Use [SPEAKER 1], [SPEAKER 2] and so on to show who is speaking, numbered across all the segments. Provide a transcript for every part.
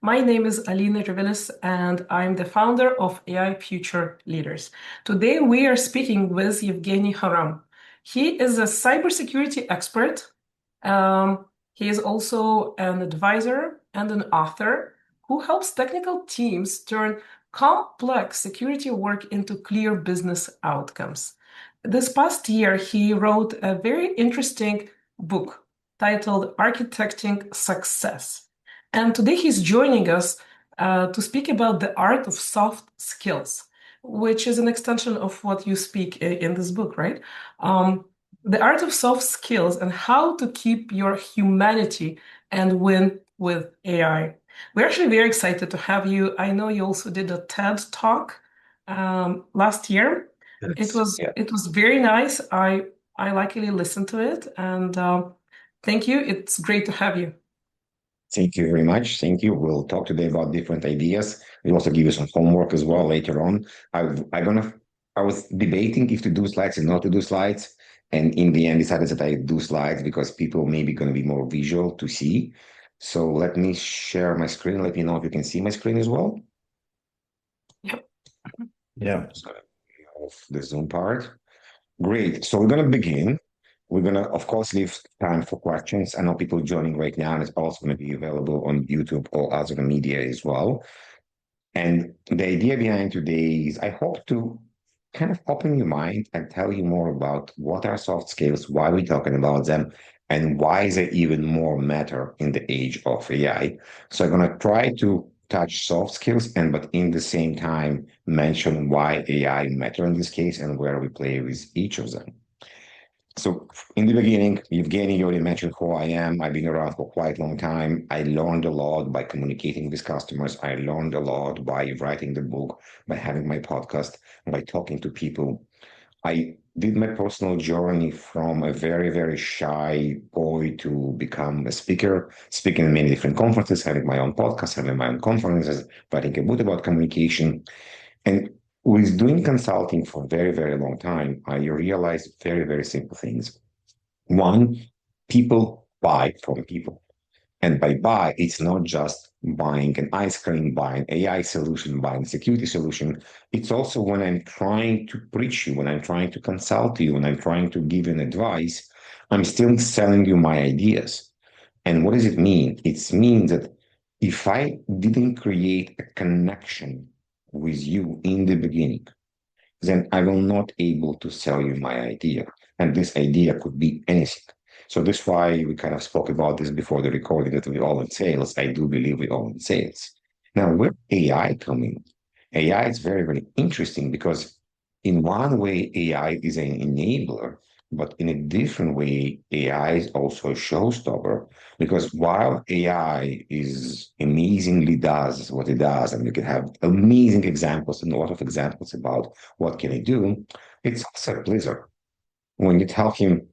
[SPEAKER 1] My name is Alina Revelis, and I'm the founder of AI Future Leaders. Today, we are speaking with Evgeniy Kharam. He is a cybersecurity expert. He is also an advisor and an author who helps technical teams turn complex security work into clear business outcomes. This past year, he wrote a very interesting book titled Architecting Success. And today he's joining us to speak about the art of soft skills, which is an extension of what you speak in this book, right? The art of soft skills and how to keep your humanity and win with AI. We're actually very excited to have you. I know you also did a TED talk last year. It
[SPEAKER 2] Yes.
[SPEAKER 1] was
[SPEAKER 2] Yeah.
[SPEAKER 1] it was very nice. I likely listened to it, and thank you. It's great to have you.
[SPEAKER 2] Thank you very much. Thank you. We'll talk today about different ideas. We'll also give you some homework as well later on. I was debating if to do slides and not to do slides. And in the end, decided that I do slides because people may be going to be more visual to see. So let me share my screen. Let me know if you can see my screen as well.
[SPEAKER 1] Yep.
[SPEAKER 2] Yeah. Just gonna be off the Zoom part. Great. So we're going to begin. We're going to, of course, leave time for questions. I know people joining right now, and it's also going to be available on YouTube or other media as well. And the idea behind today is I hope to kind of open your mind and tell you more about what are soft skills, why we're talking about them, and why they even more matter in the age of AI. So I'm going to try to touch soft skills but in the same time mention why AI matter in this case and where we play with each of them. So in the beginning, Evgeny already mentioned who I am. I've been around for quite a long time. I learned a lot by communicating with customers. I learned a lot by writing the book, by having my podcast, by talking to people. I did my personal journey from a very, very shy boy to become a speaker, speaking in many different conferences, having my own podcast, having my own conferences, writing a book about communication. And with doing consulting for a very, very long time, I realized very, very simple things. One, people buy from people. And by buy, it's not just buying an ice cream, buying AI solution, buying security solution. It's also when I'm trying to preach you, when I'm trying to consult you, when I'm trying to give you an advice, I'm still selling you my ideas. And what does it mean? It means that if I didn't create a connection with you in the beginning, then I will not able to sell you my idea. And this idea could be anything. So that's why we kind of spoke about this before the recording that we all in sales. I do believe we all in sales. Now, where AI coming? AI is very, very interesting because in one way, AI is an enabler, but in a different way, AI is also a showstopper because while AI is amazingly does what it does, and you can have amazing examples and a lot of examples about what can it do, it's also a blizzard. When you tell him,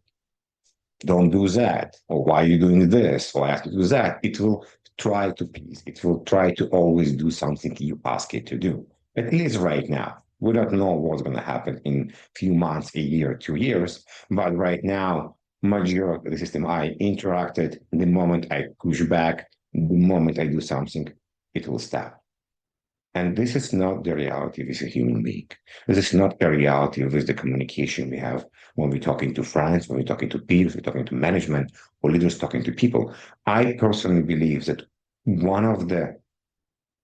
[SPEAKER 2] don't do that, or why are you doing this, or I have to do that, it will try to please. It will try to always do something you ask it to do. At least right now. We don't know what's going to happen in a few months, a year, 2 years, but right now, majority of the system I interacted, the moment I push back, the moment I do something, it will stop. And this is not the reality with a human being. This is not a reality with the communication we have when we're talking to friends, when we're talking to peers, we're talking to management, or leaders talking to people. I personally believe that one of the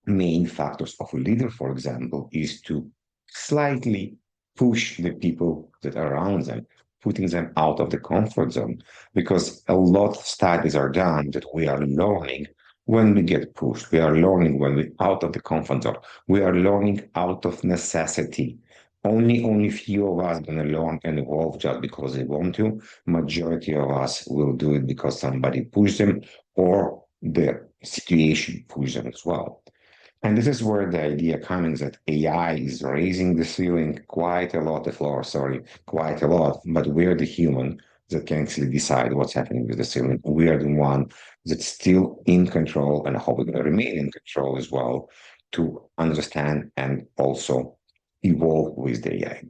[SPEAKER 2] main factors of a leader, for example, is to slightly push the people that are around them, putting them out of the comfort zone. Because a lot of studies are done that we are learning when we get pushed. We are learning when we're out of the comfort zone. We are learning out of necessity. Only few of us going to learn and evolve just because they want to. Majority of us will do it because somebody pushed them or the situation pushed them as well. And this is where the idea comes that AI is raising the ceiling quite a lot, the floor, sorry, quite a lot, but we're the human that can actually decide what's happening with the ceiling. We are the one that's still in control, and I hope we're going to remain in control as well to understand and also evolve with the AI.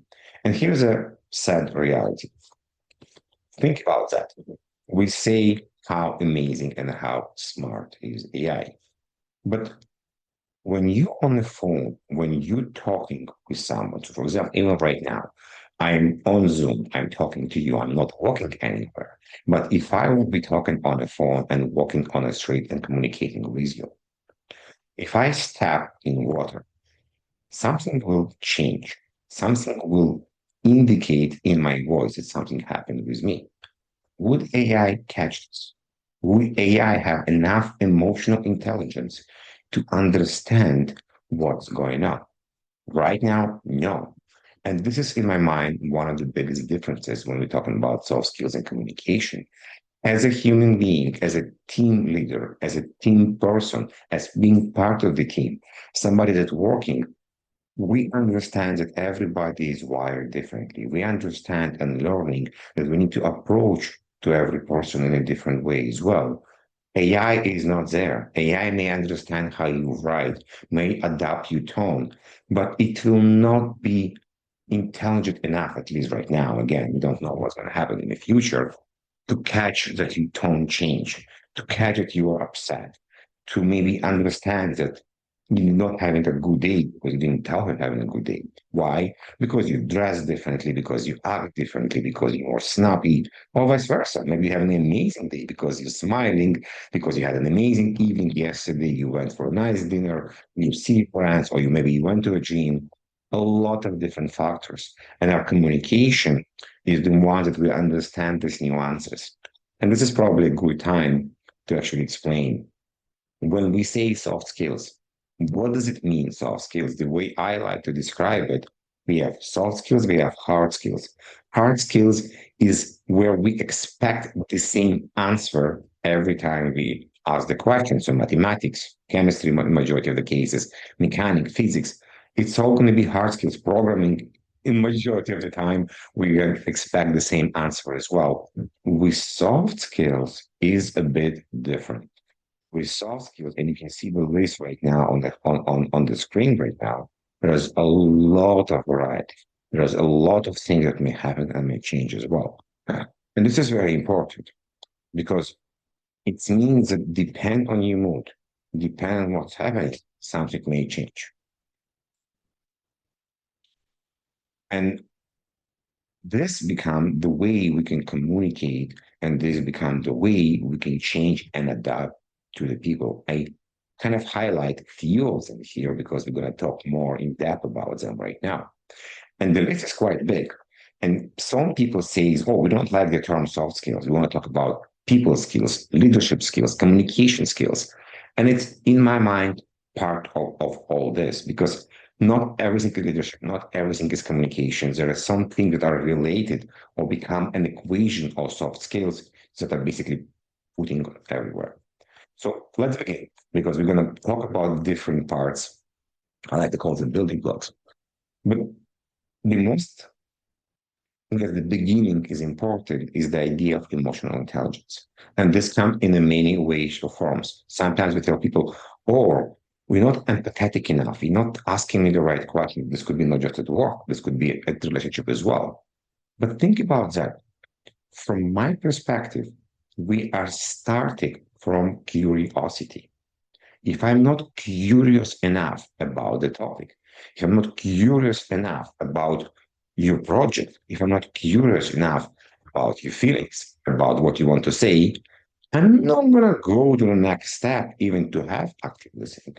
[SPEAKER 2] And here's a sad reality. Think about that. We say how amazing and how smart is AI. But when you're on the phone, when you're talking with someone, so for example, even right now, I'm on Zoom, I'm talking to you, I'm not walking anywhere. But if I would be talking on the phone and walking on the street and communicating with you, if I step in water, something will change. Something will indicate in my voice that something happened with me. Would AI catch this? Would AI have enough emotional intelligence to understand what's going on? Right now, no. And this is, in my mind, one of the biggest differences when we're talking about soft skills and communication. As a human being, as a team leader, as a team person, as being part of the team, somebody that's working, we understand that everybody is wired differently. We understand and learning that we need to approach to every person in a different way as well. AI is not there. AI may understand how you write, may adapt your tone, but it will not be intelligent enough, at least right now. Again, we don't know what's going to happen in the future, to catch that your tone change, to catch that you are upset, to maybe understand that you're not having a good day because you didn't tell her having a good day. Why? Because you dress differently, because you act differently, because you're more snappy, or vice versa. Maybe you have an amazing day because you're smiling, because you had an amazing evening yesterday, you went for a nice dinner, you see friends, or you went to a gym. A lot of different factors. And our communication is the one that we understand these nuances. And this is probably a good time to actually explain when we say soft skills, what does it mean, soft skills? The way I like to describe it, we have soft skills, we have hard skills. Hard skills is where we expect the same answer every time we ask the question. So mathematics, chemistry, majority of the cases, mechanics, physics, it's all going to be hard skills. Programming, in majority of the time, we expect the same answer as well. With soft skills is a bit different with soft skills, and you can see the list right now on the screen right now, there's a lot of variety. There's a lot of things that may happen and may change as well. And this is very important because it means that depend on your mood, depend on what's happening, something may change. And this become the way we can communicate, and this become the way we can change and adapt to the people. I kind of highlight few of them here because we're going to talk more in depth about them right now. And the list is quite big. And some people say, oh, we don't like the term soft skills. We want to talk about people skills, leadership skills, communication skills. And it's, in my mind, part of all this because not everything is leadership, not everything is communications. There are some things that are related or become an equation of soft skills that are basically putting everywhere. So let's begin because we're going to talk about different parts. I like to call them building blocks. But the most at the beginning is important is the idea of emotional intelligence. And this comes in many ways or forms. Sometimes we tell people, oh, we're not empathetic enough. You're not asking me the right question. This could be not just at work. This could be at relationship as well. But think about that. From my perspective, we are starting from curiosity. If I'm not curious enough about the topic, if I'm not curious enough about your project, if I'm not curious enough about your feelings, about what you want to say, I'm not going to go to the next step, even to have active listening.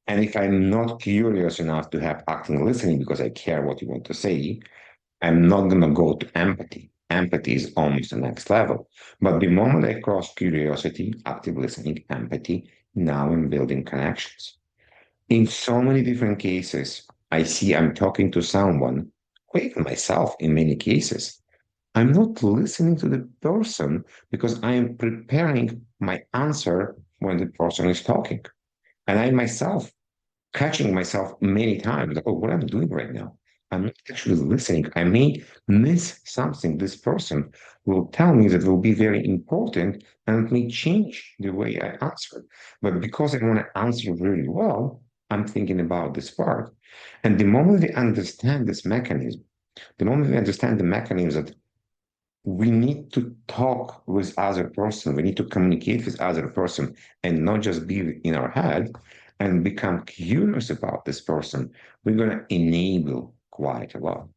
[SPEAKER 2] And if I'm not curious enough to have active listening because I care what you want to say, I'm not going to go to empathy. Empathy is almost the next level. But the moment I cross curiosity, active listening, empathy, now I'm building connections. In so many different cases, I see I'm talking to someone, or even myself in many cases. I'm not listening to the person because I am preparing my answer when the person is talking. And I myself catching myself many times, like, oh, what I'm doing right now. I'm not actually listening. I may miss something. This person will tell me that will be very important and it may change the way I answer. But because I want to answer really well, I'm thinking about this part. And the moment we understand this mechanism, the moment we understand the mechanism that we need to talk with other person, we need to communicate with other person and not just be in our head, and become curious about this person, we're going to enable quite a lot.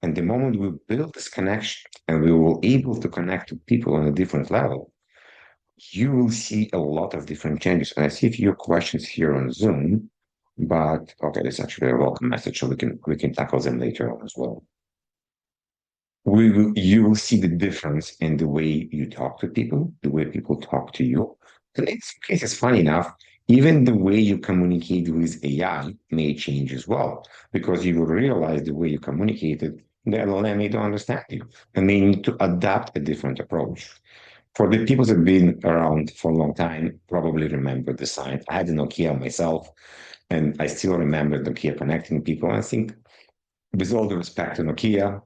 [SPEAKER 2] And the moment we build this connection and we will able to connect to people on a different level, you will see a lot of different changes. And I see a few questions here on Zoom, but okay, there's actually a welcome message, so we can tackle them later on as well. You will see the difference in the way you talk to people, the way people talk to you. And in some cases, funny enough, even the way you communicate with AI may change as well, because you will realize the way you communicated, the LLM may don't understand you and may need to adapt a different approach. For the people that have been around for a long time, probably remember the sign. I had a Nokia myself, and I still remember Nokia connecting people. I think, with all the respect to Nokia,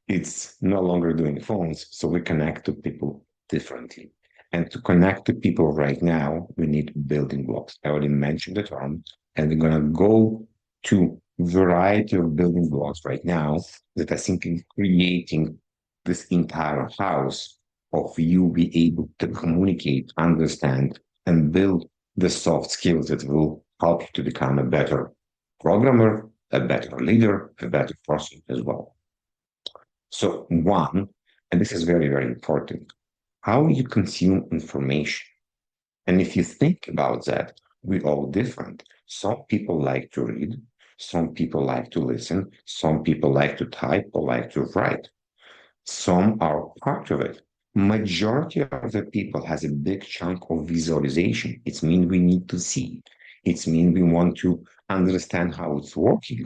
[SPEAKER 2] it's no longer doing phones, so we connect to people differently. And to connect to people right now, we need building blocks. I already mentioned the term, and we're going to go to variety of building blocks right now that I think in creating this entire house of you be able to communicate, understand, and build the soft skills that will help you to become a better programmer, a better leader, a better person as well. So, one, and this is very, very important, how you consume information. And if you think about that, we're all different. Some people like to read, some people like to listen, some people like to type or like to write. Some are part of it. Majority of the people has a big chunk of visualization. It means we need to see. It means we want to understand how it's working.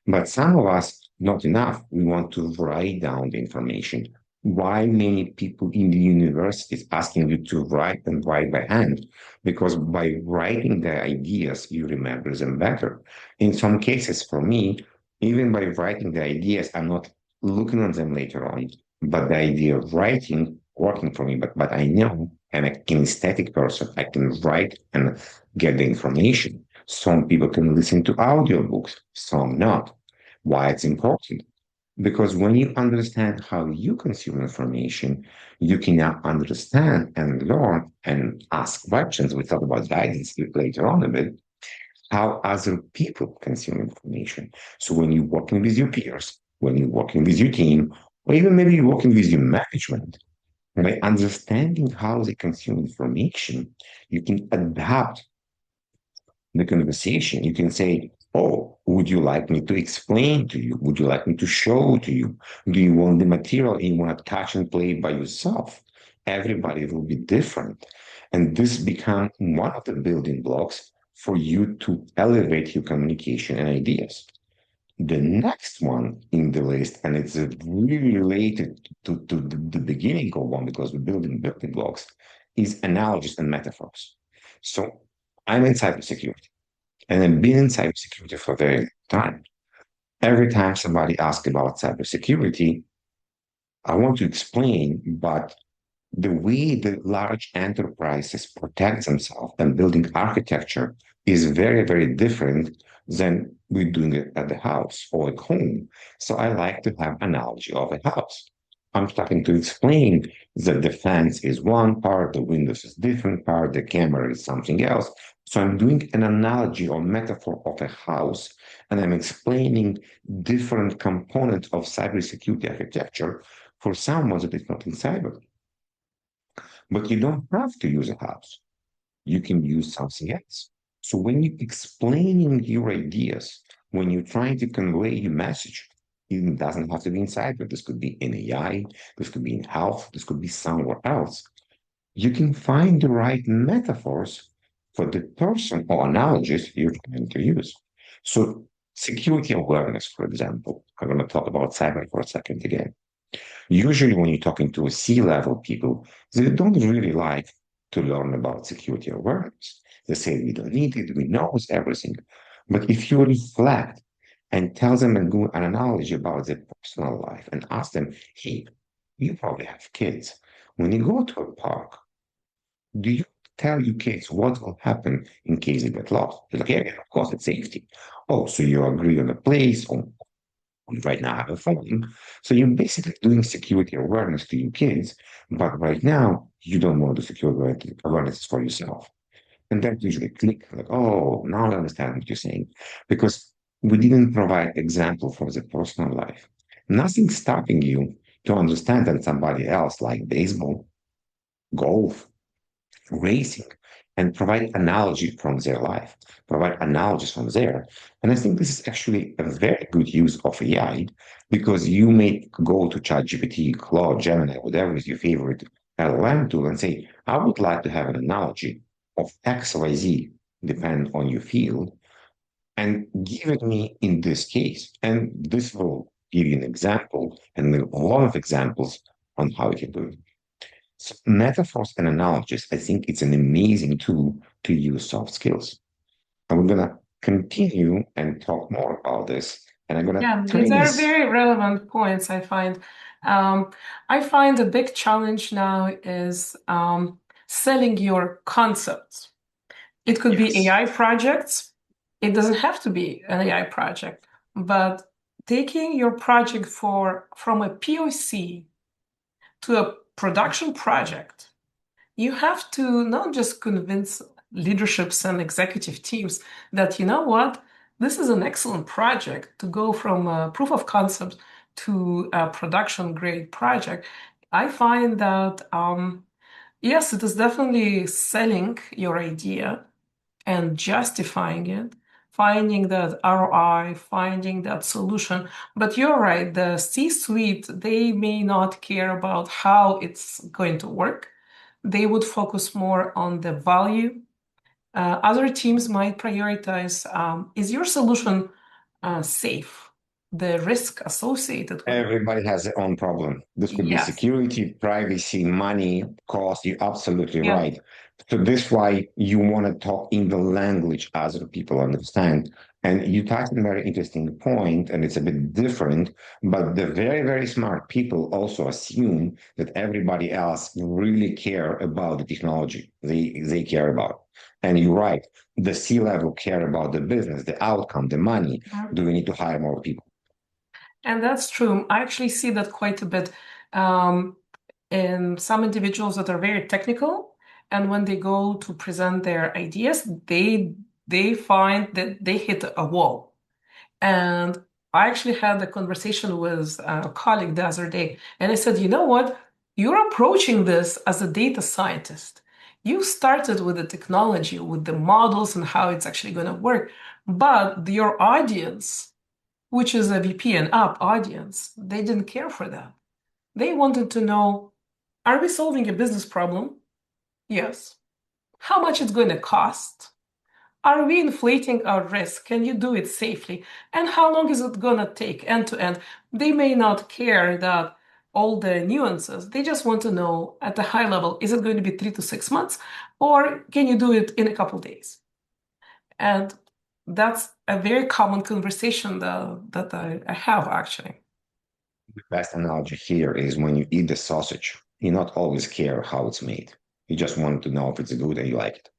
[SPEAKER 2] But some of us, not enough. We want to write down the information. Why many people in the universities asking you to write and write by hand? Because by writing the ideas, you remember them better. In some cases, for me, even by writing the ideas, I'm not looking at them later on, but the idea of writing working for me. But I know I'm a kinesthetic person. I can write and get the information. Some people can listen to audiobooks, some not. Why it's important? Because when you understand how you consume information, you can now understand and learn and ask questions. We talk about guidance later on a bit, how other people consume information. So when you're working with your peers, when you're working with your team, or even maybe you're working with your management, by understanding how they consume information, you can adapt the conversation. You can say, oh, would you like me to explain to you? Would you like me to show to you? Do you want the material and you want to touch and play by yourself? Everybody will be different. And this becomes one of the building blocks for you to elevate your communication and ideas. The next one in the list, and it's really related to the beginning of one because we're building building blocks, is analogies and metaphors. So I'm in cybersecurity. And I've been in cybersecurity for a very long time. Every time somebody asks about cybersecurity, I want to explain, but the way the large enterprises protect themselves and building architecture is very, very different than we're doing it at the house or at home. So I like to have analogy of a house. I'm starting to explain that the fence is one part, the windows is different part, the camera is something else. So I'm doing an analogy or metaphor of a house, and I'm explaining different components of cybersecurity architecture for someone that is not in cyber. But you don't have to use a house. You can use something else. So when you're explaining your ideas, when you're trying to convey your message, it doesn't have to be in cyber. This could be in AI, this could be in health, this could be somewhere else. You can find the right metaphors for the person or analogies you're trying to use. So security awareness, for example, I'm going to talk about cyber for a second again. Usually, when you're talking to a C-level people, they don't really like to learn about security awareness. They say we don't need it, we know everything. But if you reflect and tell them and do an analogy about their personal life and ask them, hey, you probably have kids. When you go to a park, do you tell your kids what will happen in case they get lost? They're like, yeah, of course, it's safety. Oh, so you agree on a place, or right now have a phone. So you're basically doing security awareness to your kids, but right now you don't know the security awareness for yourself. And that usually click, like, oh, now I understand what you're saying. Because we didn't provide example for the personal life. Nothing stopping you to understand that somebody else like baseball, golf, racing, and provide analogy from their life, provide analogies from there. And I think this is actually a very good use of AI because you may go to ChatGPT, Claude, Gemini, whatever is your favorite LLM tool and say, I would like to have an analogy of XYZ, depending on your field, and give it me in this case. And this will give you an example and a lot of examples on how you can do it. So metaphors and analogies, I think it's an amazing tool to use soft skills. And we're going to continue and talk more about this. And I'm going to
[SPEAKER 1] Yeah, these
[SPEAKER 2] turn
[SPEAKER 1] are
[SPEAKER 2] this
[SPEAKER 1] very relevant points, I find. Um, I find a big challenge now is selling your concepts. It could be
[SPEAKER 2] yes,
[SPEAKER 1] AI projects. It doesn't have to be an AI project, but taking your project from a POC to a production project, you have to not just convince leaderships and executive teams that, you know what, this is an excellent project to go from a proof of concept to a production grade project. I find that, yes, it is definitely selling your idea and justifying it, finding that ROI, finding that solution. But you're right, the C-suite, they may not care about how it's going to work. They would focus more on the value. Other teams might prioritize, is your solution safe? The risk associated with it.
[SPEAKER 2] everybody has their own problem. This could be
[SPEAKER 1] Yes.
[SPEAKER 2] security, privacy, money, cost. You're absolutely
[SPEAKER 1] Yeah.
[SPEAKER 2] right. So this why you want to talk in the language other people understand. And you touched on a very interesting point, and it's a bit different, but the very, very smart people also assume that everybody else really care about the technology they care about. And you're right, the C-level care about the business, the outcome, the money. Do we need to hire more people?
[SPEAKER 1] And that's true. I actually see that quite a bit um, in some individuals that are very technical, and when they go to present their ideas, they find that they hit a wall. And I actually had a conversation with a colleague the other day, and I said, you know what? You're approaching this as a data scientist. You started with the technology, with the models and how it's actually going to work, but your audience, which is a VP and up audience, they didn't care for that. They wanted to know, are we solving a business problem? Yes. How much it's going to cost? Are we inflating our risk? Can you do it safely? And how long is it going to take end to end? They may not care that all the nuances. They just want to know at the high level, is it going to be 3 to 6 months? Or can you do it in a couple days? And that's a very common conversation that I have actually.
[SPEAKER 2] The best analogy here is when you eat the sausage, you not always care how it's made. You just want to know if it's good and you like it.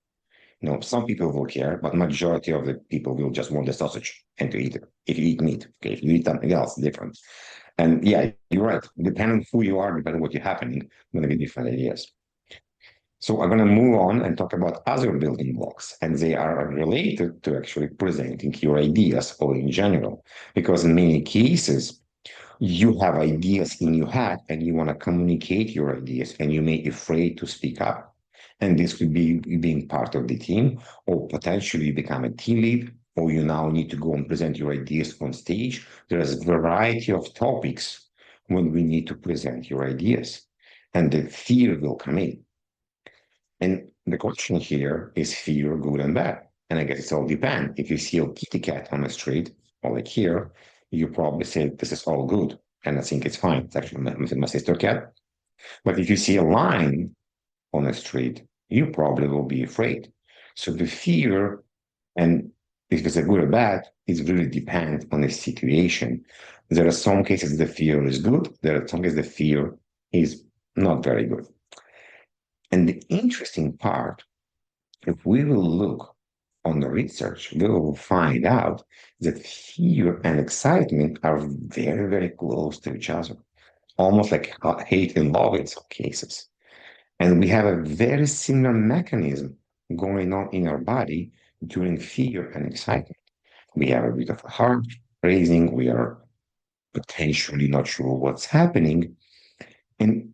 [SPEAKER 2] You know, some people will care, but majority of the people will just want the sausage and to eat it. If you eat meat, okay, if you eat something else, different. And yeah, you're right. Depending on who you are, depending on what you're happening, going to be different ideas. So I'm going to move on and talk about other building blocks, and they are related to actually presenting your ideas or in general, because in many cases, you have ideas in your head and you want to communicate your ideas and you may be afraid to speak up. And this could be being part of the team, or potentially you become a team lead, or you now need to go and present your ideas on stage. There's a variety of topics when we need to present your ideas, and the fear will come in. And the question here is fear good and bad? And I guess it's all depend. If you see a kitty cat on the street, or like here, you probably say this is all good, and I think it's fine. It's actually my sister cat. But if you see a lion on the street, you probably will be afraid. So the fear, and if it's a good or bad, it really depends on the situation. There are some cases the fear is good. There are some cases the fear is not very good. And the interesting part, if we will look on the research, we will find out that fear and excitement are very, very close to each other, almost like hate and love in some cases. And we have a very similar mechanism going on in our body during fear and excitement. We have a bit of a heart racing. We are potentially not sure what's happening. And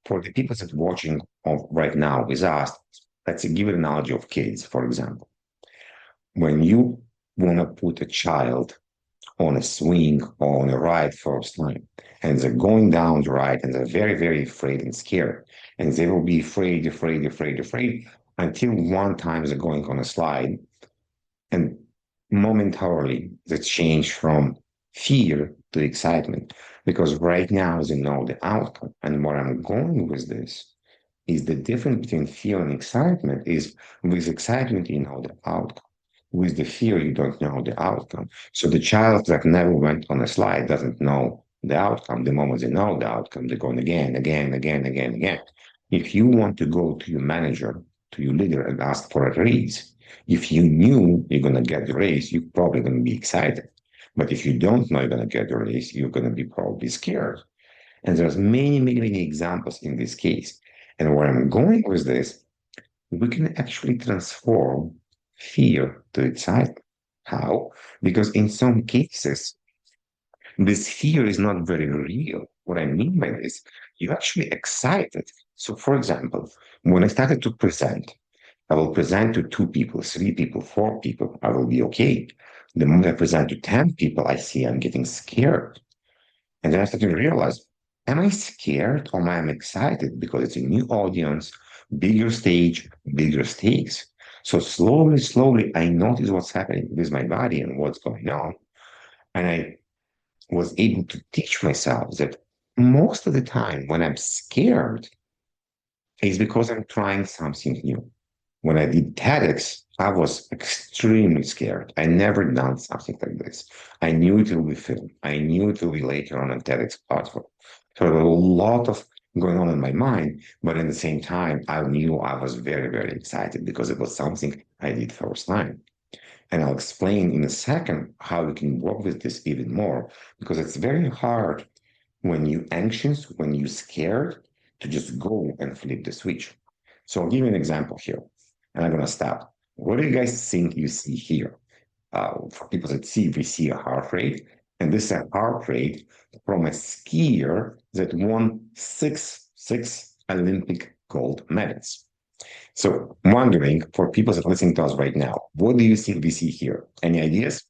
[SPEAKER 2] for the people that are watching right now with us, let's give an analogy of kids, for example. When you want to put a child on a swing or on a ride first time, and they're going down the ride and they're very, very afraid and scared, and they will be afraid until one time they're going on a slide, and momentarily they change from fear to excitement because right now they know the outcome. And where I'm going with this is the difference between fear and excitement is with excitement, you know the outcome. With the fear, you don't know the outcome. So the child that never went on a slide doesn't know the outcome. The moment they know the outcome, they're going again. If you want to go to your manager, to your leader and ask for a raise, if you knew you're going to get the raise, you're probably going to be excited. But if you don't know you're going to get the raise, you're going to be probably scared. And there's many examples in this case. And where I'm going with this, we can actually transform fear to excitement. How? Because in some cases, this fear is not very real. What I mean by this, you're actually excited. So, for example, when I started to present, I will present to 2 people, 3 people, 4 people, I will be okay. The moment I present to 10 people, I see I'm getting scared. And then I started to realize, am I scared or am I excited? Because it's a new audience, bigger stage, bigger stakes. So slowly, I notice what's happening with my body and what's going on. And I was able to teach myself that most of the time when I'm scared, it's because I'm trying something new. When I did TEDx, I was extremely scared. I never done something like this. I knew it will be filmed. I knew it will be later on TEDx platform. So there was a lot of going on in my mind, but at the same time, I knew I was very excited because it was something I did first time. And I'll explain in a second how we can work with this even more because it's very hard when you're anxious, when you're scared, to just go and flip the switch. So I'll give you an example here, and I'm going to stop. What do you guys think you see here? For people that see, we see a heart rate, and this is a heart rate from a skier that won six Olympic gold medals. So I'm wondering, for people that are listening to us right now, what do you think we see here? Any ideas?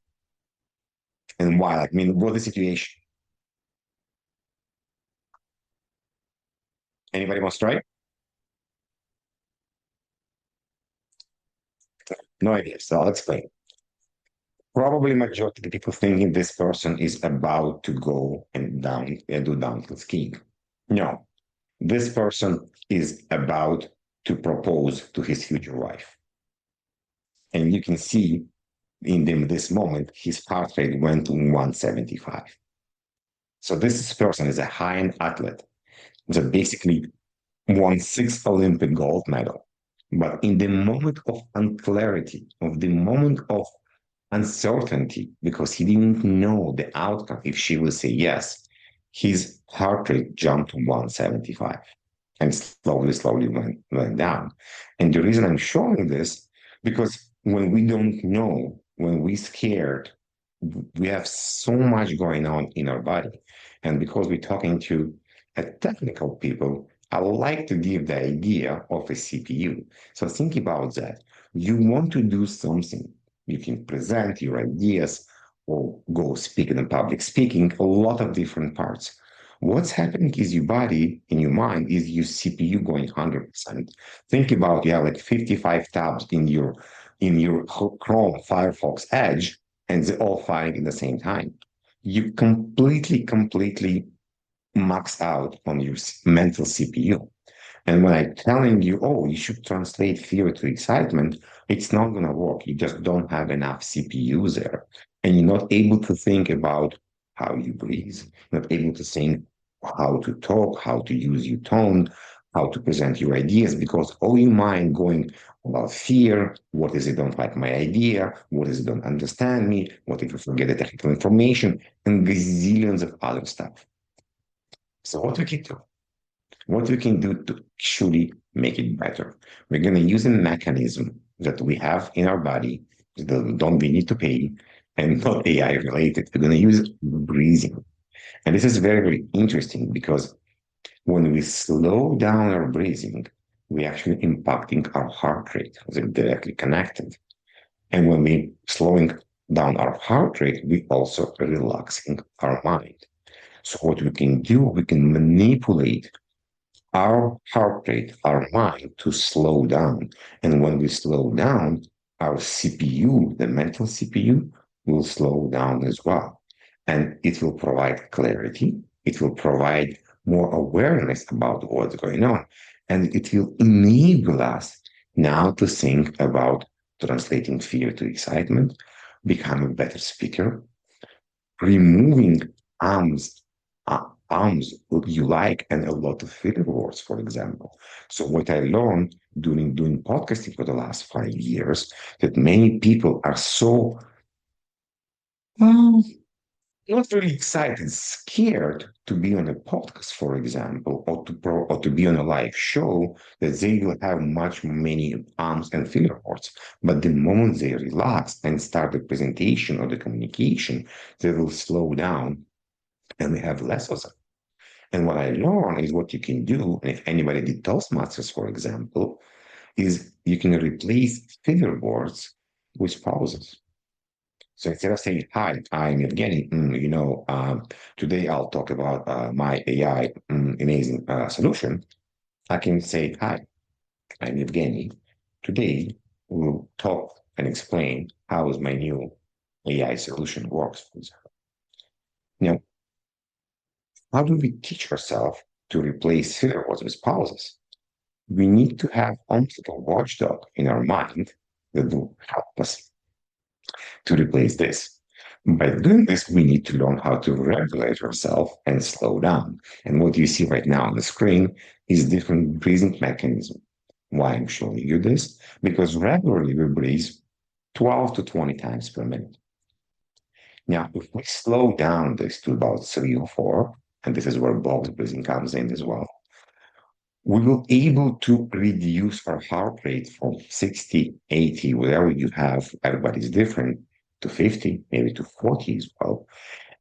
[SPEAKER 2] And why? I mean, what is the situation? Anybody wants to try? No idea. So I'll explain. Probably majority of the people thinking this person is about to go and do downhill skiing. No, this person is about to propose to his future wife. And you can see this moment, his heart rate went to 175. So this person is a high-end athlete that basically won 6 Olympic gold medal. But in the moment of unclarity, of the moment of uncertainty, because he didn't know the outcome, if she will say yes, his heart rate jumped to 175 and slowly went down. And the reason I'm showing this, because when we don't know, when we're scared, we have so much going on in our body. And because we're talking to a technical people, I like to give the idea of a CPU. So think about that. You want to do something. You can present your ideas or go speak in a public speaking, a lot of different parts. What's happening is your body in your mind is your CPU going 100%. Think about you have like 55 tabs in your Chrome, Firefox, Edge, and they're all firing at the same time. You completely max out on your mental CPU. And when I'm telling you, oh, you should translate fear to excitement, it's not going to work. You just don't have enough CPU there. And you're not able to think about how you breathe, not able to think how to talk, how to use your tone, how to present your ideas, because all your mind going about fear, what is it don't like my idea, what is it don't understand me, what if you forget the technical information, and gazillions of other stuff. So what we can do to actually make it better. We're going to use a mechanism that we have in our body that don't we need to pay and not AI related. We're going to use breathing. And this is very, very interesting because when we slow down our breathing, we actually impacting our heart rate. They're directly connected. And when we slowing down our heart rate, we also relaxing our mind. So what we can do, we can manipulate our heart rate, our mind to slow down. And when we slow down, our CPU, the mental CPU, will slow down as well. And it will provide clarity. It will provide more awareness about what's going on. And it will enable us now to think about translating fear to excitement, become a better speaker, removing arms, arms what you like, and a lot of filler words, for example. So what I learned during doing podcasting for the last 5 years, that many people are so um, not really excited, scared to be on a podcast, for example, or to be on a live show, that they will have much many arms and filler words. But the moment they relax and start the presentation or the communication, they will slow down and we have less of them. And what I learned is what you can do, and if anybody did Toastmasters, for example, is you can replace filler words with pauses. So instead of saying, "Hi, I'm Evgeny, today I'll talk about my AI amazing solution," I can say, "Hi, I'm Evgeny. Today we'll talk and explain how is my new AI solution works." For example. Now, how do we teach ourselves to replace filler words with pauses? We need to have almost like a watchdog in our mind that will help us to replace this. By doing this, we need to learn how to regulate ourselves and slow down. And what you see right now on the screen is different breathing mechanism. Why I'm showing you this? Because regularly we breathe 12 to 20 times per minute. Now, if we slow down this to about 3 or 4, and this is where box breathing comes in as well, we will able to reduce our heart rate from 60, 80, whatever you have, everybody's different, to 50, maybe to 40 as well.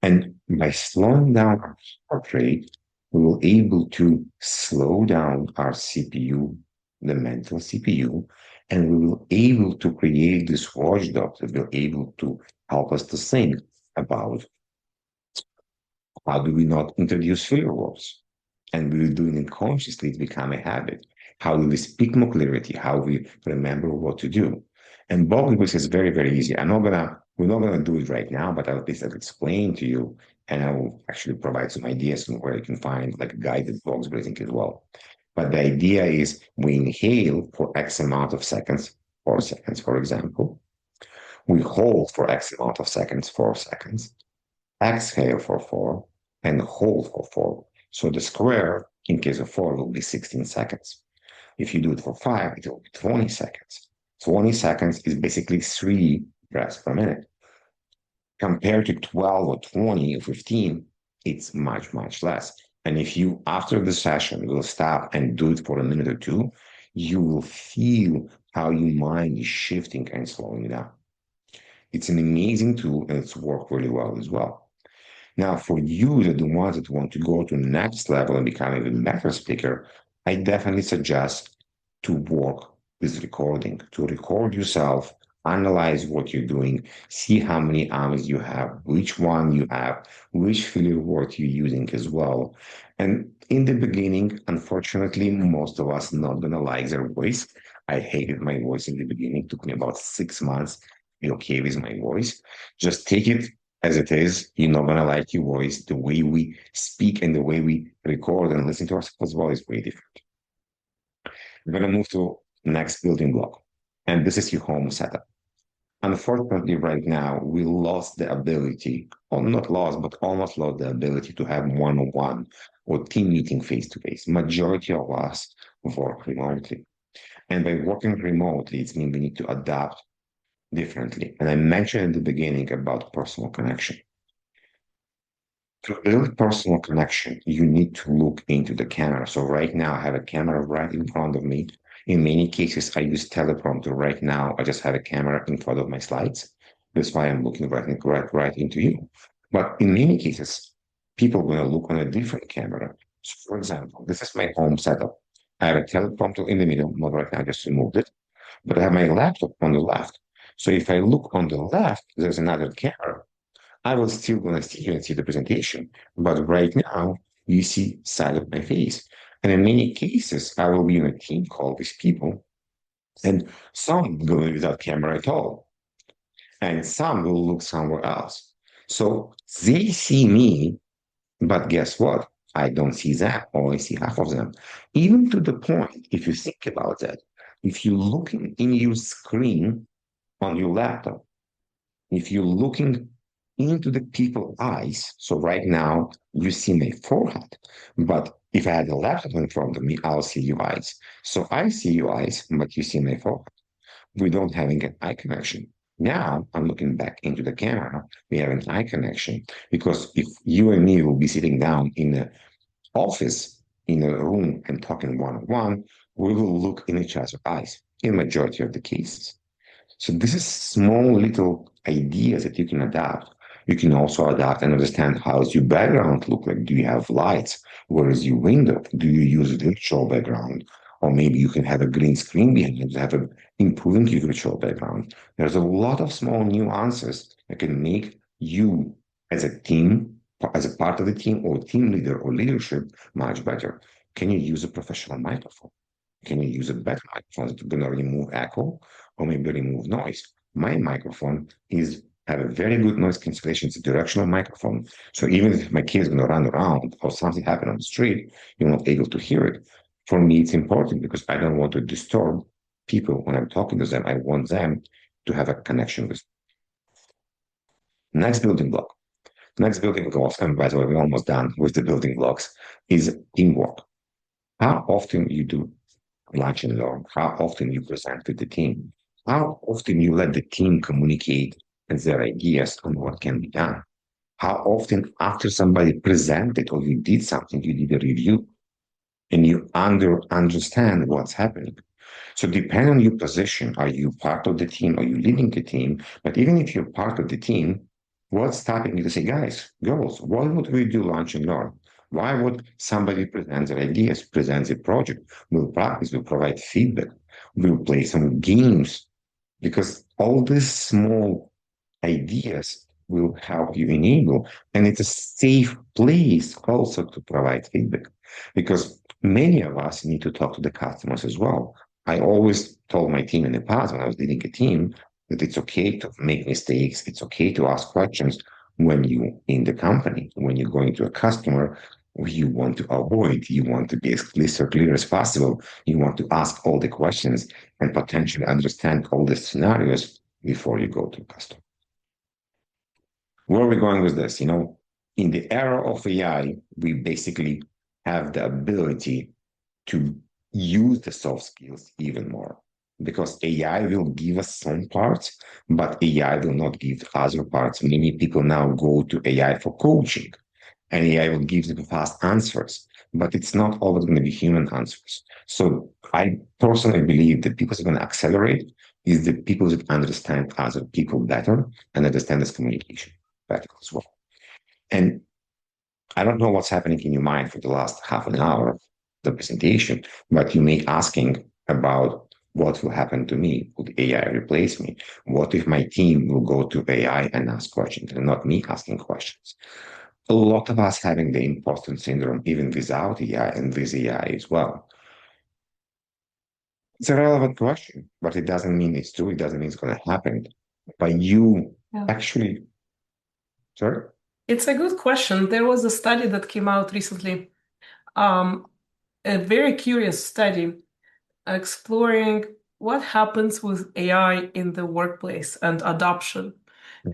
[SPEAKER 2] And by slowing down our heart rate, we will able to slow down our CPU, the mental CPU, and we will able to create this watchdog that will able to help us to think about how do we not introduce filler words? And we will doing it consciously, it become a habit. How do we speak more clarity? How we remember what to do? And bulk language is very, very easy. We're not gonna do it right now, but I'll at least explain to you, and I will actually provide some ideas on where you can find like guided box breathing as well. But the idea is we inhale for X amount of seconds, 4 seconds, for example. We hold for X amount of seconds, 4 seconds. Exhale for 4, and hold for 4. So the square, in case of 4, will be 16 seconds. If you do it for 5, it will be 20 seconds. 20 seconds is basically 3 breaths per minute. Compared to 12 or 20 or 15, it's much, much less. And if you, after the session, will stop and do it for a minute or two, you will feel how your mind is shifting and slowing down. It's an amazing tool and it's worked really well as well. Now, for you, the ones that want to go to the next level and become even better speaker, I definitely suggest to work with recording, to record yourself, analyze what you're doing, see how many hours you have, which one you have, which filler word you're using as well. And in the beginning, unfortunately, most of us not gonna like their voice. I hated my voice in the beginning. It took me about 6 months to be okay with my voice. Just take it as it is. You're not gonna like your voice. The way we speak and the way we record and listen to ourselves as well is way different. We're gonna move to next building block, and this is your home setup. Unfortunately, right now we lost the ability, or not lost, but almost lost the ability to have one-on-one or team meeting face-to-face. Majority of us work remotely, and by working remotely, it means we need to adapt differently. And I mentioned in the beginning about personal connection. To build personal connection, you need to look into the camera. So right now I have a camera right in front of me, In many cases, I use teleprompter. Right now, I just have a camera in front of my slides. That's why I'm looking right into you. But in many cases, people are going to look on a different camera. So for example, this is my home setup. I have a teleprompter in the middle. Well, right now, I just removed it, but I have my laptop on the left. So if I look on the left, there's another camera. I will still going to see you and see the presentation. But right now, you see side of my face. And in many cases, I will be in a team call with people, and some go without camera at all, and some will look somewhere else. So they see me, but guess what? I don't see them, or I see half of them. Even to the point, if you think about that, if you're looking in your screen on your laptop, if you're looking into the people's eyes, so right now you see my forehead, but if I had a laptop in front of me, I'll see your eyes. So I see your eyes, but you see my forehead. We don't having an eye connection. Now I'm looking back into the camera. We have an eye connection because if you and me will be sitting down in an office in a room and talking one on one, we will look in each other's eyes in majority of the cases. So this is small little ideas that you can adapt. You can also adapt and understand how does your background look like. Do you have lights? Where is your window? Do you use a virtual background? Or maybe you can have a green screen behind you to have an improving your virtual background. There's a lot of small nuances that can make you as a team, as a part of the team or team leader or leadership much better. Can you use a professional microphone? Can you use a better microphone that's going to remove echo or maybe remove noise? My microphone is have a very good noise cancellation. It's a directional microphone. So even if my kid is going to run around or something happen on the street, you're not able to hear it. For me, it's important because I don't want to disturb people when I'm talking to them. I want them to have a connection with. Next building block. Next building blocks, and by the way, we're almost done with the building blocks, is teamwork. How often you do lunch and learn, how often you present to the team, how often you let the team communicate their ideas on what can be done, how often after somebody presented or you did something, you did a review and you understand what's happening. So depending on your position, are you part of the team? Are you leading the team? But even if you're part of the team, what's stopping you to say, guys, girls, why would we do lunch and learn? Why would somebody present their ideas, present a project? We'll practice, we'll provide feedback, we'll play some games, because all these small ideas will help you enable. And it's a safe place also to provide feedback because many of us need to talk to the customers as well. I always told my team in the past when I was leading a team that it's okay to make mistakes. It's okay to ask questions when you in the company, when you're going to a customer, you want to avoid, you want to be as clear as possible. You want to ask all the questions and potentially understand all the scenarios before you go to a customer. Where are we going with this? In the era of AI, we basically have the ability to use the soft skills even more because AI will give us some parts, but AI will not give other parts. Many people now go to AI for coaching, and AI will give them fast answers, but it's not always going to be human answers. So I personally believe that people are going to accelerate is the people that understand other people better and understand this communication better as well. And I don't know what's happening in your mind for the last half an hour of the presentation, but you may asking about what will happen to me. Would AI replace me? What if my team will go to AI and ask questions and not me asking questions? A lot of us having the imposter syndrome even without AI and with AI as well. It's a relevant question, but it doesn't mean it's true. It doesn't mean it's going to happen. But you
[SPEAKER 1] Yeah.
[SPEAKER 2] actually, sorry?
[SPEAKER 1] It's a good question. There was a study that came out recently, a very curious study exploring what happens with AI in the workplace and adoption.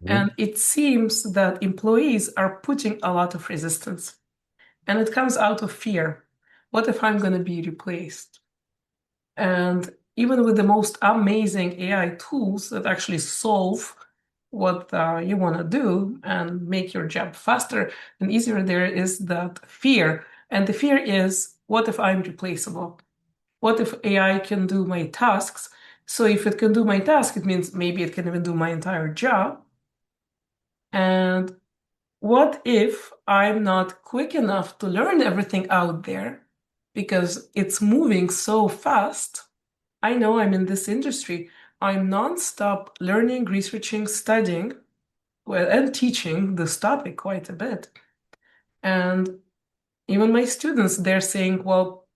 [SPEAKER 1] And
[SPEAKER 2] Mhm.
[SPEAKER 1] it seems that employees are putting a lot of resistance. And it comes out of fear. What if I'm going to be replaced? And even with the most amazing AI tools that actually solve what you want to do and make your job faster and easier, there is that fear. And the fear is, what if I'm replaceable? what if AI can do my tasks? So if it can do my task, it means maybe it can even do my entire job. And what if I'm not quick enough to learn everything out there because it's moving so fast? I know I'm in this industry. I'm nonstop learning, researching, studying, well, and teaching this topic quite a bit. And even my students, they're saying, well,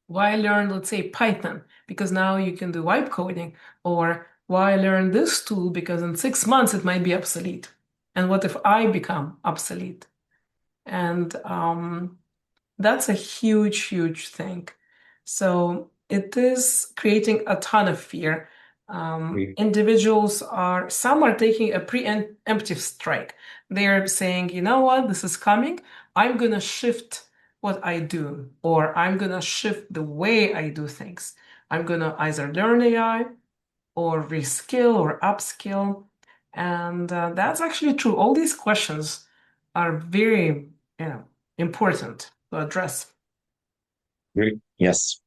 [SPEAKER 1] why learn, let's say, Python? Because now you can do wipe coding. Or why learn this tool? Because in 6 months it might be obsolete. And what if I become obsolete? And that's a huge, huge thing. So it is creating a ton of fear. Individuals are, some are taking a preemptive strike. They're saying, you know what, this is coming. I'm going to shift what I do, or I'm going to shift the way I do things. I'm going to either learn AI or reskill or upskill. And that's actually true. All these questions are very, important to address.
[SPEAKER 2] Great. Yes.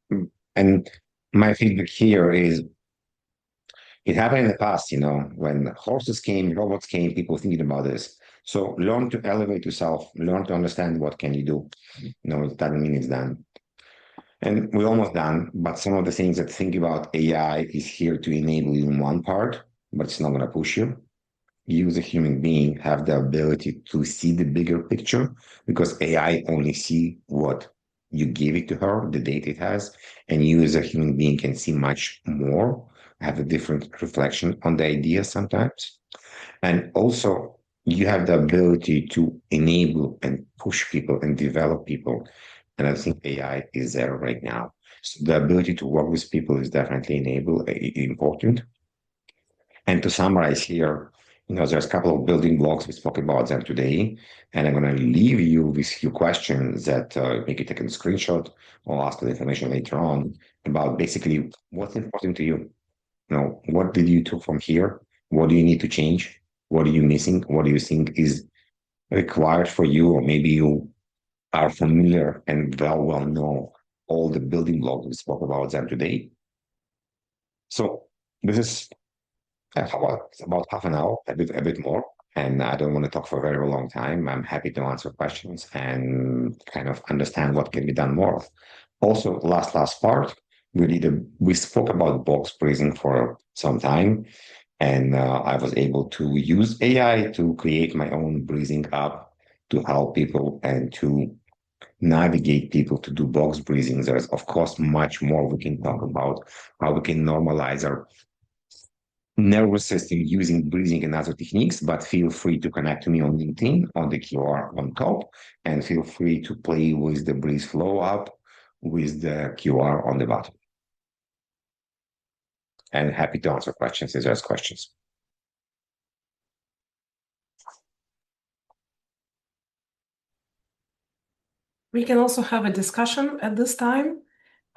[SPEAKER 2] And my feedback here is it happened in the past, when horses came, robots came, people thinking about this. So learn to elevate yourself, learn to understand what can you do. It doesn't mean it's done. And we're almost done, but some of the things that think about AI is here to enable you in one part, but it's not going to push you. You as a human being have the ability to see the bigger picture because AI only see what you give it to her, the data it has, and you as a human being can see much more, have a different reflection on the idea sometimes. And also you have the ability to enable and push people and develop people. And I think AI is there right now. So the ability to work with people is definitely important. And to summarize here, there's a couple of building blocks. We spoke about them today, and I'm going to leave you with a few questions that you can take a screenshot or ask the information later on about basically what's important to you. What did you took from here? What do you need to change? What are you missing? What do you think is required for you? Or maybe you are familiar and well know all the building blocks we spoke about them today. So this is about half an hour, a bit more. And I don't want to talk for a very long time. I'm happy to answer questions and kind of understand what can be done more. Also, last part, we spoke about box breathing for some time, and I was able to use AI to create my own breathing app to help people and to navigate people to do box breathing. There's, of course, much more we can talk about how we can normalize our nervous system using breathing and other techniques, but feel free to connect to me on LinkedIn on the QR on top, and feel free to play with the breathe flow app with the QR on the bottom. And happy to answer questions if there's questions.
[SPEAKER 1] We can also have a discussion at this time.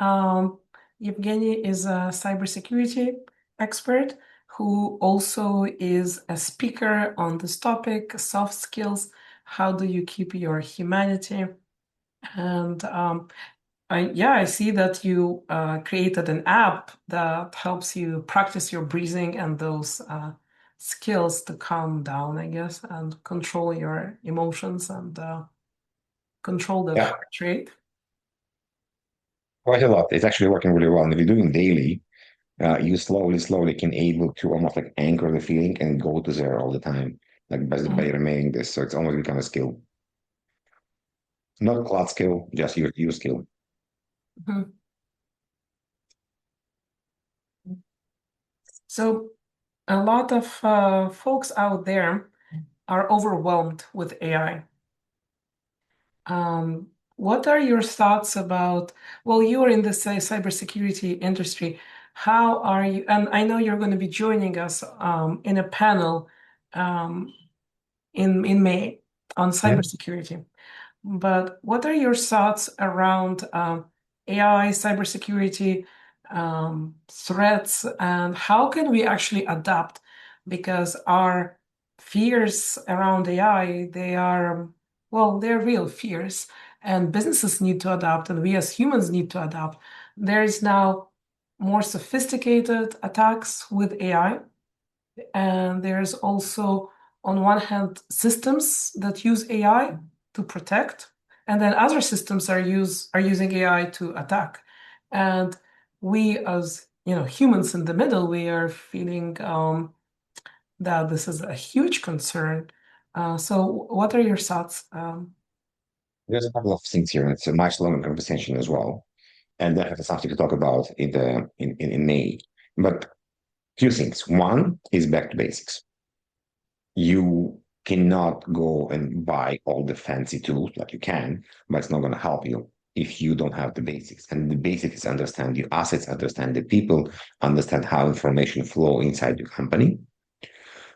[SPEAKER 1] Evgeny is a cybersecurity expert who also is a speaker on this topic, soft skills. How do you keep your humanity? And I see that you created an app that helps you practice your breathing and those skills to calm down, I guess, and control your emotions and control that heart rate.
[SPEAKER 2] Quite a lot. It's actually working really well. And if you're doing daily, you slowly can able to almost like anchor the feeling and go to there all the time, like by remaining this. So it's almost become a skill. Not a cloud skill, just your skill.
[SPEAKER 1] Mhm. So a lot of folks out there are overwhelmed with AI. What are your thoughts about, well, you are in the cybersecurity industry. How are you? And I know you're going to be joining us in a panel um, in May on cybersecurity. But what are your thoughts around AI, cybersecurity threats, and how can we actually adapt? Because our fears around AI, they are, well, they're real fears. and businesses need to adapt, and we as humans need to adapt. There's now more sophisticated attacks with AI, and there's also, on one hand, systems that use AI to protect, and then other systems are using AI to attack. And we, as humans in the middle, we are feeling that this is a huge concern. So, what are your thoughts?
[SPEAKER 2] There's a couple of things here. It's a much longer conversation as well, and that is something to talk about in May. But few things. One is back to basics. You cannot go and buy all the fancy tools like you can, but it's not going to help you if you don't have the basics. And the basics is understand your assets, understand the people, understand how information flow inside your company.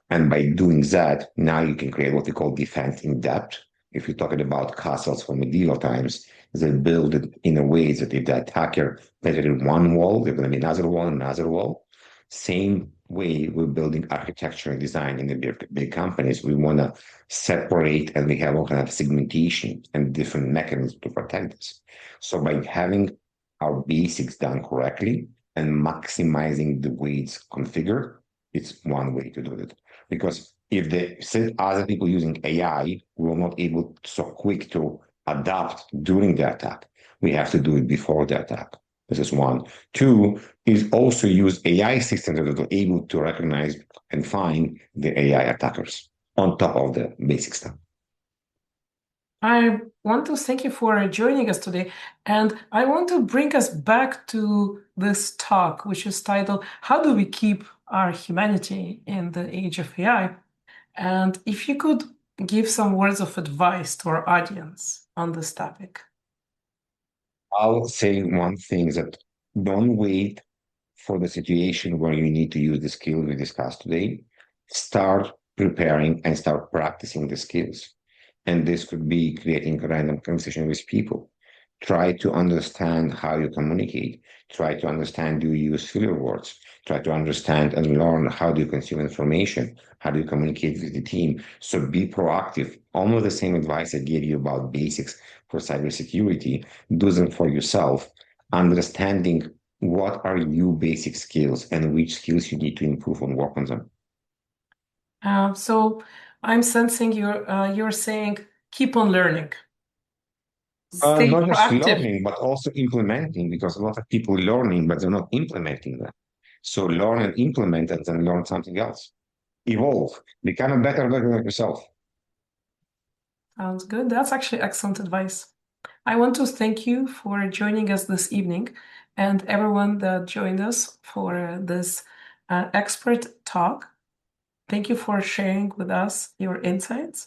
[SPEAKER 2] And by doing that, now you can create what we call defense in depth. If you're talking about castles from medieval times, they build it in a way that if the attacker penetrated one wall, there's going to be another wall, another wall. Same way we're building architecture and design in the big companies. We want to separate and we have all kind of segmentation and different mechanisms to protect this. So by having our basics done correctly and maximizing the way it's configured, it's one way to do it. Because if the other people using AI were not able so quick to adapt during the attack, we have to do it before the attack. This is one. Two is also use AI systems that are able to recognize and find the AI attackers on top of the basic stuff.
[SPEAKER 1] I want to thank you for joining us today, and I want to bring us back to this talk, which is titled, How Do We Keep Our Humanity in the Age of AI? And if you could give some words of advice to our audience on this topic.
[SPEAKER 2] I'll say one thing that don't wait for the situation where you need to use the skills we discussed today. Start preparing and start practicing the skills. And this could be creating a random conversation with people. Try to understand how you communicate. Try to understand, do you use filler words? Try to understand and learn how do you consume information? How do you communicate with the team? So be proactive. Almost the same advice I gave you about basics for cybersecurity. Do them for yourself. Understanding what are your basic skills and which skills you need to improve and work on them.
[SPEAKER 1] So I'm sensing you're saying keep on learning, stay
[SPEAKER 2] Not just
[SPEAKER 1] proactive.
[SPEAKER 2] learning, but also implementing, because a lot of people learning, but they're not implementing that. So learn and implement and then learn something else. Evolve, become a better version of yourself.
[SPEAKER 1] Sounds good. That's actually excellent advice. I want to thank you for joining us this evening and everyone that joined us for this expert talk. Thank you for sharing with us your insights.